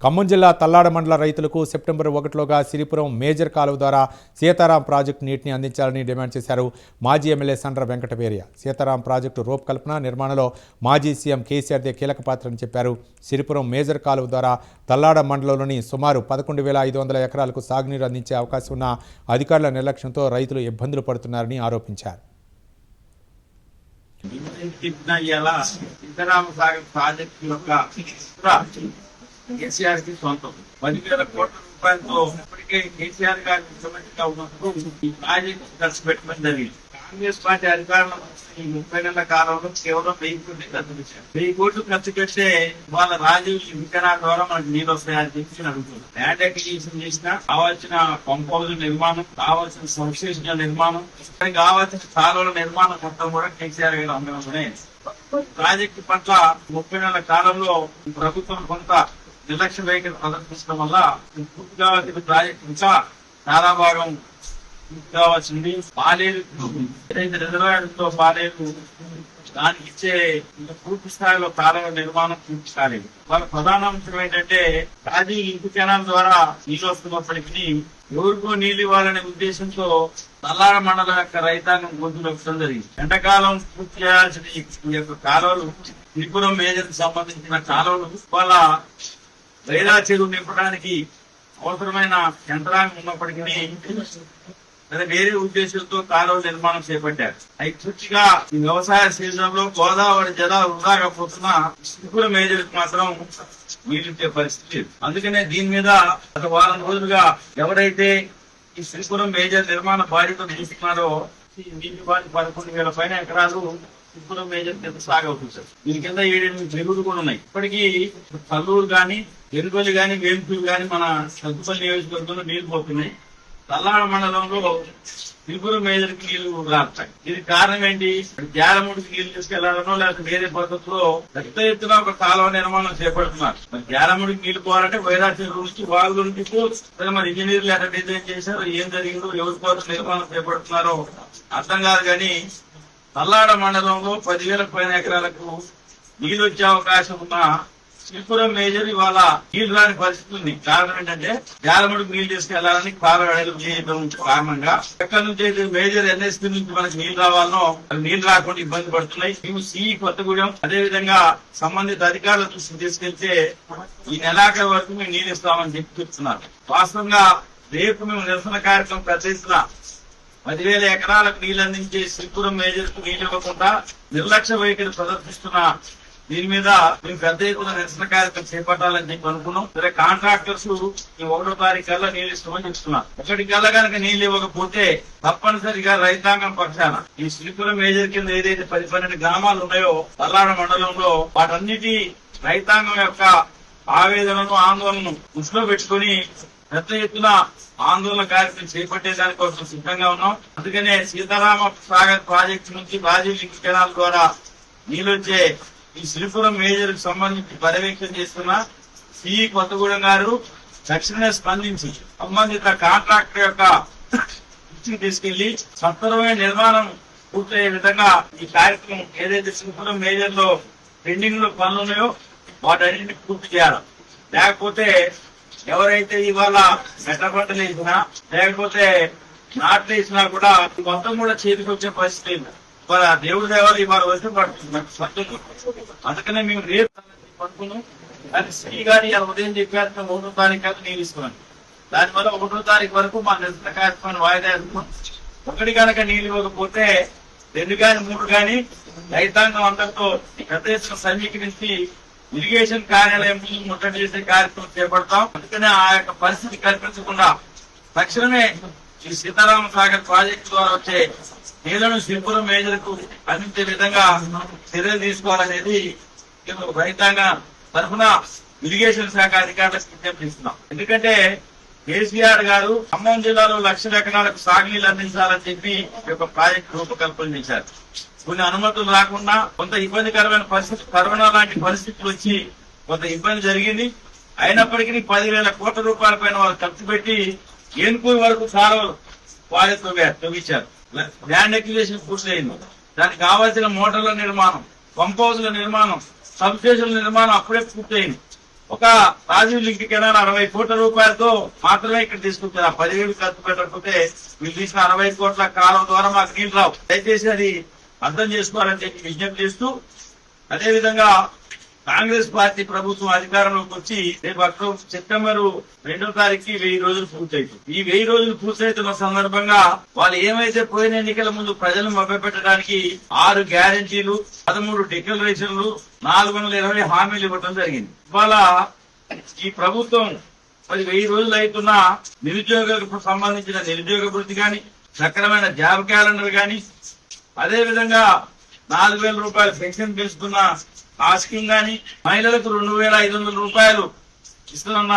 ఖమ్మం జిల్లా తల్లాడ మండల రైతులకు సెప్టెంబర్ 1లోగా సిరిపురం మేజర్ కాలువ ద్వారా సీతారాం ప్రాజెక్టు నీటిని అందించాలని డిమాండ్ చేశారు మాజీ ఎమ్మెల్యే సండ్ర వెంకటవేర్య. సీతారాం ప్రాజెక్టు రూపకల్పన నిర్మాణంలో మాజీ సీఎం కేసీఆర్దే కీలక పాత్రని చెప్పారు. సిరిపురం మేజర్ కాలువ ద్వారా తల్లాడ మండలంలోని సుమారు 11,500 ఎకరాలకు సాగునీరు అందించే అవకాశం ఉన్న అధికారుల నిర్లక్ష్యంతో రైతులు ఇబ్బందులు పడుతున్నారని ఆరోపించారు. కేసీఆర్ కి సొంతం 10,000 కోట్ల రూపాయలతో ఇప్పటికే కేసీఆర్ గారు ముఖ్యమంత్రిగా ఉన్నప్పుడు ఈ ప్రాజెక్టు ఖర్చు పెట్టడం జరిగింది. కాంగ్రెస్ పార్టీ అధికారంలో ఈ 30 నెలల కాలంలో కేవలం 1000 కోట్లు ఖర్చు పెట్టారు. 1000 కోట్లు ఖర్చు పెడితే వాళ్ళ రాజీవ్ వికరాల ద్వారా మనకు నీళ్ళు వస్తాయని చెప్పి అడుగుతున్నారు. ల్యాండ్ అక్విజిషన్ చేసినా కావాల్సిన పంప్ హౌస్ నిర్మాణం, కావాల్సిన సబ్స్టేషన్ నిర్మాణం, కావాల్సిన కాలువల నిర్మాణం మొత్తం కూడా కేసీఆర్ గారు అందడంలోనే ప్రాజెక్టు పట్ల 30 నెలల కాలంలో ప్రభుత్వం కొంత నిర్లక్ష్య వైఖరి ప్రదర్శించడం వల్ల పూర్తి కావాల్సిన ప్రాజెక్టు ఇంకా చాలా భాగం కావాల్సింది. పాలేరు ఏదైతే రిజర్వాయర్తో పాలేరు దానికి ఇచ్చే పూర్తి స్థాయిలో కాలువ నిర్మాణం పూర్తి కాలేదు. వాళ్ళ ప్రధాన అంశం ఏంటంటే రాజీవ్ ఇంటి కెనాల్ ద్వారా నీళ్ళు వస్తున్నప్పటికీ ఎవరికో నీళ్ళు ఇవ్వాలనే ఉద్దేశంతో తల్లాడ మండలం యొక్క రైతాంగం గొంతులు వస్తుంది జరిగింది. ఎండాకాలం పూర్తి చేయాల్సిన ఈ యొక్క కాలువలు సిరిపురం మేజర్ కి సంబంధించిన కాలువలు వాళ్ళ వైరా చెరువు నింపడానికి అవసరమైన యంత్రాంగం ఉన్నప్పటికీ వేరే ఉద్దేశంతో కాలువ నిర్మాణం చేపట్టారు. అవి పూర్తిగా ఈ వ్యవసాయ సీజన్ లో గోదావరి జలాలు వృధాగా పోతున్న సిరిపురం మేజర్ కి మాత్రం వీలిచ్చే పరిస్థితి. అందుకనే దీని మీద గత వారం రోజులుగా ఎవరైతే ఈ సిరిపురం మేజర్ నిర్మాణ బాధ్యతలు తీసుకున్నారో దీని బాధ్యత 11,000 పైన ఎకరాలు సిరిపురం మేజర్ కింద సాగవుతుంది సార్. దీని కింద 7-8 చెరువులు కూడా ఉన్నాయి. ఇప్పటికీ కల్లూరు గాని, ఎరుపల్లి గాని, వేంపూరు గాని మన సత్తుపల్లి నియోజకవర్గంలో నీళ్లు పోతున్నాయి. తల్లాడ మండలంలో సిరిపురం మేజర్ కి నీళ్లు రాస్తాయి. దీనికి కారణం ఏంటి? జాలముడికి నీళ్లు తీసుకెళ్లాలనో లేకపోతే వేరే పద్ధతిలో పెద్ద ఎత్తున ఒక కాలువ నిర్మాణం చేపడుతున్నారు. మరి జాలముడికి నీళ్లు పోవాలంటే వైరా చెరువు నుంచి వాగుల నుంచి మరి ఇంజనీర్లు ఎట్లా డిజైన్ చేశారు, ఏం జరిగిందో, ఎవరి కోసం నిర్మాణం చేపడుతున్నారో అర్థం కాదు. కానీ తల్లాడ మండలంలో 10,000 పైన ఎకరాలకు నీళ్ళు వచ్చే అవకాశం ఉన్న సిరిపురం మేజర్ ఇవాళ నీళ్లు రాని పరిస్థితి ఉంది. కారణం ఏంటంటే జాలముడికి నీళ్లు తీసుకెళ్లాలని కాలువ చేయడం కారణంగా ఎక్కడి నుంచి మేజర్ ఎన్ఎస్పీ నుంచి మనకి నీళ్లు రావాలనో నీళ్లు రాకుండా ఇబ్బంది పడుతున్నాయి. మేము సిఈ కొత్తగూడెం అదే విధంగా సంబంధిత అధికారుల దృష్టికి తీసుకెళ్తే ఈ నెలాఖరు వరకు మేము నీళ్లు ఇస్తామని చెప్తున్నారు. వాస్తవంగా రేపు మేము నిరసన కార్యక్రమం పెద్ద ఎత్తున 10,000 ఎకరాలకు నీళ్లు అందించే సిరిపురం మేజర్ కు నీళ్లు ఇవ్వకుండా నిర్లక్ష్య వైఖరి ప్రదర్శిస్తున్న దీని మీద మేము పెద్ద ఎత్తున నిరసన కార్యక్రమం చేపట్టాలని చెప్పి అనుకున్నాం. సరే, కాంట్రాక్టర్స్ ఈ 1వ తారీఖు కల్లా నీళ్లు ఇస్తామని చెప్తున్నారు. 1 కల్లా కనుక నీళ్లు ఇవ్వకపోతే తప్పనిసరిగా రైతాంగం పక్షాన ఈ సిరిపురం మేజర్ కింద ఏదైతే 10-12 గ్రామాలు ఉన్నాయో తల్లాడ మండలంలో వాటన్నిటి రైతాంగం యొక్క ఆవేదనను, ఆందోళనను దృష్టిలో పెట్టుకుని పెద్ద ఎత్తున ఆందోళన కార్యక్రమం చేపట్టేదానికి కోసం సిద్ధంగా ఉన్నాం. అందుకనే సీతారామ సాగర్ ప్రాజెక్టు నుంచి రాజీవ్ లింక్ కెనాల్ ద్వారా నీళ్లు వచ్చే ఈ సిరిపురం మేజర్ కు సంబంధించి పర్యవేక్షణ చేస్తున్న సిఈ కొత్తగూడెం గారు తక్షణమే స్పందించి సంబంధిత కాంట్రాక్టర్ యొక్క దృష్టికి తీసుకెళ్లి సత్వరమైన నిర్మాణం పూర్తయ్యే విధంగా ఈ కార్యక్రమం ఏదైతే సిరిపురం మేజర్ లో పెండింగ్ లో పనులు ఉన్నాయో వాటన్నింటినీ పూర్తి చేయాలి. లేకపోతే ఎవరైతే ఇవాళ మెట్ట పంటలు వేసినా లేకపోతే నాట్లు వేసినా కూడా మొత్తం కూడా చేతికి వచ్చే పరిస్థితి ఇవాళ దేవుడి దేవాలు ఇవాళ వచ్చి పడుతుంది. అందుకనే మేము రేపు అనుకున్నాం. కానీ శ్రీ గారి ఉదయం చెప్పారు 1వ తారీఖు నీళ్ళు ఇస్తున్నాం. దానివల్ల 1వ తారీఖు వరకు మా నిరసన కార్యక్రమాన్ని వాయిదా వేసుకున్నాం. 1 కనుక నీళ్ళు ఇవ్వకపోతే 2 కానీ 3 కానీ రైతాంగం అందరితో పెద్ద ఎత్తున సమీకరించి ఇరిగేషన్ కార్యాలయం ముట్టడి చేసే కార్యక్రమం చేపడతాం. అందుకనే ఆ యొక్క పరిస్థితి కల్పించకుండా తక్షణమే ఈ సీతారామ సాగర్ ప్రాజెక్టు ద్వారా వచ్చే నీళ్లను సిరిపురం మేజర్ కు అందించే విధంగా చర్యలు తీసుకోవాలనేది రైతాంగ తరఫున ఇరిగేషన్ శాఖ అధికారులకు విజ్ఞప్తి చేస్తున్నాం. ఎందుకంటే కేసీఆర్ గారు ఖమ్మం జిల్లాలో 1,00,000 ఎకరాలకు సాగునీళ్లు అందించాలని చెప్పి ఈ యొక్క ప్రాజెక్టు రూపకల్పన చేశారు. కొన్ని అనుమతులు రాకుండా కొంత ఇబ్బందికరమైన పరిస్థితి, కరోనా లాంటి పరిస్థితులు వచ్చి కొంత ఇబ్బంది జరిగింది. అయినప్పటికీ 10,000 కోట్ల రూపాయల పైన వాళ్ళు ఖర్చు పెట్టి ఏనుకూరు వరకు కాలువలు వాళ్ళే తవ్వించారు. ల్యాండ్ అక్విజిషన్ పూర్తయింది. దానికి కావాల్సిన మోటార్ల నిర్మాణం, పంప్ హౌస్ల నిర్మాణం, సబ్ స్టేషన్ల నిర్మాణం అప్పుడే పూర్తయింది. ఒక రాజీవ్ లింక్ కెనాల్ 60 కోట్ల రూపాయలతో మాత్రమే ఇక్కడ తీసుకుంటారు. 10,000 ఖర్చు పెట్టకపోతే వీళ్ళు తీసిన 60 కోట్ల కాలం ద్వారా మాకు నీళ్లు రావు. దయచేసి అది అర్థం చేసుకోవాలని చెప్పి విజ్ఞప్తి చేస్తూ, అదేవిధంగా కాంగ్రెస్ పార్టీ ప్రభుత్వం అధికారంలోకి వచ్చి రేపు సెప్టెంబర్ 2వ తారీఖుకి 1000 రోజులు పూర్తవుతుంది. ఈ 1000 రోజులు పూర్తవుతున్న సందర్భంగా వాళ్ళు ఏమైతే పోయిన ఎన్నికల ముందు ప్రజలను మభ్యపెట్టడానికి 6 గ్యారంటీలు, 13 డిక్లరేషన్లు, 420 హామీలు ఇవ్వడం జరిగింది. ఇవాళ ఈ ప్రభుత్వం మరి 1000 రోజులు అవుతున్న నిరుద్యోగులకు సంబంధించిన నిరుద్యోగ వృత్తి గాని, సక్రమైన జాబ్ క్యాలెండర్ గాని, అదేవిధంగా 4,000 రూపాయలు పెన్షన్ పెంచుతున్న ఆ స్కీమ్ గాని, మహిళలకు 2,500 రూపాయలు ఇస్తున్న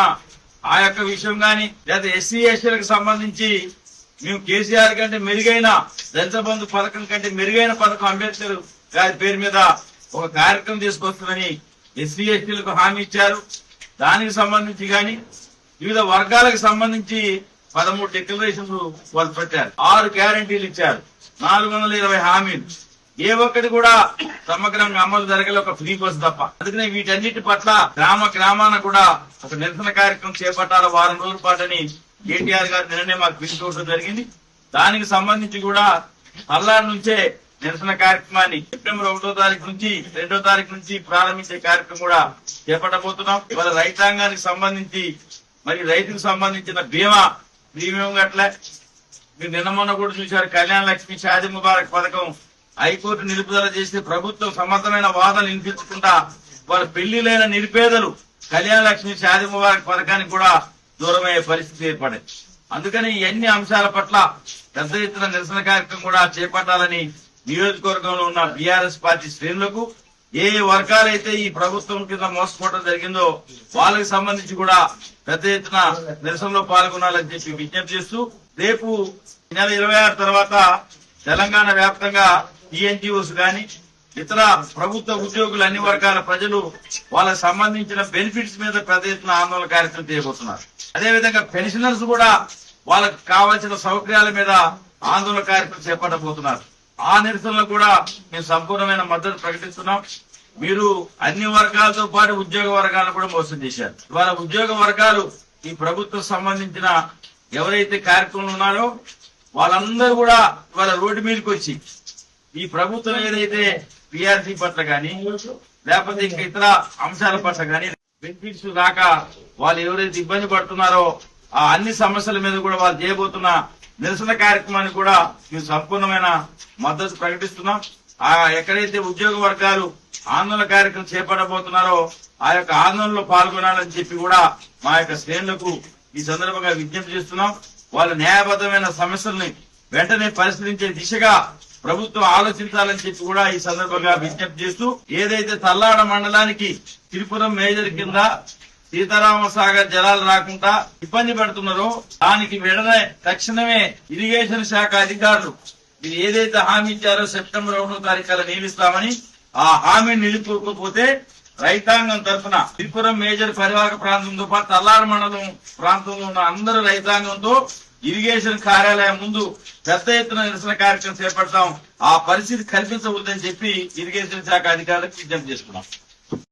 ఆ యొక్క విషయం గాని, లేదా ఎస్సీ ఎస్టీలకు సంబంధించి మేము కేసీఆర్ కంటే మెరుగైన దళిత బంధు పథకం కంటే మెరుగైన పథకం అంబేద్కర్ గారి పేరు మీద ఒక కార్యక్రమం తీసుకొస్తుందని ఎస్సీ ఎస్టీలకు హామీ ఇచ్చారు. దానికి సంబంధించి గాని వివిధ వర్గాలకు సంబంధించి 13 డిక్లరేషన్లు వాళ్ళు పెట్టారు. 6 గ్యారంటీలు ఇచ్చారు. 420 హామీలు. ఏ ఒక్కటి కూడా సమగ్రంగా అమలు జరగలే, ఒక ఫ్రీ బస్ తప్ప. అందుకనే వీటన్నిటి పట్ల గ్రామాన కూడా ఒక నిరసన కార్యక్రమం చేపట్టాలి 1 వారం రోజుల పాటని కేటీఆర్ గారు నిన్ననే మాకు పిలుచుకోవడం జరిగింది. దానికి సంబంధించి కూడా పల్నాడు నుంచే నిరసన కార్యక్రమాన్ని సెప్టెంబర్ 1వ తారీఖు నుంచి 2వ తారీఖు నుంచి ప్రారంభించే కార్యక్రమం కూడా చేపట్టబోతున్నాం. ఇవాళ రైతాంగానికి సంబంధించి మరి రైతుకు సంబంధించిన బీమా ప్రీమియం గట్ల మీరు నిన్న మొన్న కూడా చూశారు. కళ్యాణ లక్ష్మి, షాదీ ముబారక్ పథకం హైకోర్టు నిలుపుదల చేసి ప్రభుత్వం సమర్థమైన వాదనలు వినిపించకుండా వాళ్ళ పెళ్లిలైన నిరుపేదలు కళ్యాణ లక్ష్మి, షాదీ ముబారక్ పథకానికి కూడా దూరమయ్యే పరిస్థితి ఏర్పడింది. అందుకని ఇవన్నీ అంశాల పట్ల పెద్ద ఎత్తున నిరసన కార్యక్రమం కూడా చేపట్టాలని నియోజకవర్గంలో ఉన్న బీఆర్ఎస్ పార్టీ శ్రేణులకు, ఏ వర్గాలైతే ఈ ప్రభుత్వం కింద మోసపోవడం జరిగిందో వాళ్ళకి సంబంధించి కూడా పెద్ద ఎత్తున నిరసనలో పాల్గొనాలని చెప్పి విజ్ఞప్తి చేస్తూ, రేపు నెల 26 తర్వాత తెలంగాణ వ్యాప్తంగా టీఎన్జిఓస్ గాని, ఇతర ప్రభుత్వ ఉద్యోగులు, అన్ని వర్గాల ప్రజలు వాళ్ళకి సంబంధించిన బెనిఫిట్స్ మీద పెద్ద ఎత్తున ఆందోళన కార్యక్రమం చేయబోతున్నారు. అదేవిధంగా పెన్షనర్స్ కూడా వాళ్ళకి కావాల్సిన సౌకర్యాల మీద ఆందోళన కార్యక్రమం చేపట్టబోతున్నారు. ఆ నిరసనలు కూడా మేము సంపూర్ణమైన మద్దతు ప్రకటిస్తున్నాం. మీరు అన్ని వర్గాలతో పాటు ఉద్యోగ వర్గాలను కూడా మోసం చేశారు. ఇవాళ ఉద్యోగ వర్గాలు ఈ ప్రభుత్వం సంబంధించిన ఎవరైతే కార్యక్రమంలో ఉన్నారో వాళ్ళందరూ కూడా ఇవాళ రోడ్డు మీదకి వచ్చి ఈ ప్రభుత్వం ఏదైతే పిఆర్సీ పట్ల గాని, లేకపోతే ఇంకా ఇతర అంశాల పట్ల గాని బెనిఫిట్స్ రాక వాళ్ళు ఎవరైతే ఇబ్బంది పడుతున్నారో ఆ అన్ని సమస్యల మీద కూడా వాళ్ళు చేయబోతున్న నిరసన కార్యక్రమానికి కూడా మేము సంపూర్ణమైన మద్దతు ప్రకటిస్తున్నాం. ఆ ఎక్కడైతే ఉద్యోగ వర్గాలు ఆందోళన కార్యక్రమం చేపట్టబోతున్నారో ఆ యొక్క ఆందోళనలో పాల్గొనాలని చెప్పి కూడా మా యొక్క శ్రేణులకు ఈ సందర్భంగా విజ్ఞప్తి చేస్తున్నాం. వాళ్ళ న్యాయబద్ధమైన సమస్యల్ని వెంటనే పరిశీలించే దిశగా ప్రభుత్వం ఆలోచించాలని చెప్పి కూడా ఈ సందర్భంగా విజ్ఞప్తి చేస్తూ, ఏదైతే తల్లాడ మండలానికి త్రిపురం మేజర్ కింద సీతారామ సాగర్ జలాలు రాకుండా ఇబ్బంది పడుతున్నారో దానికి వెంటనే తక్షణమే ఇరిగేషన్ శాఖ అధికారులు మీరు ఏదైతే హామీ ఇచ్చారో సెప్టెంబర్ 1వ తారీఖు నియమిస్తామని, ఆ హామీని నిలుపుకోకపోతే రైతాంగం తరఫున త్రిపురం మేజర్ పరివాహక ప్రాంతంతో పాటు తల్లాడ మండలం ప్రాంతంలో ఉన్న అందరు రైతాంగంతో ఇరిగేషన్ కార్యాలయం ముందు పెద్ద ఎత్తున నిరసన కార్యక్రమం చేపడతాం. ఆ పరిస్థితి కల్పించవద్దని చెప్పి ఇరిగేషన్ శాఖ అధికారులకు విజ్ఞప్తి చేస్తున్నాం.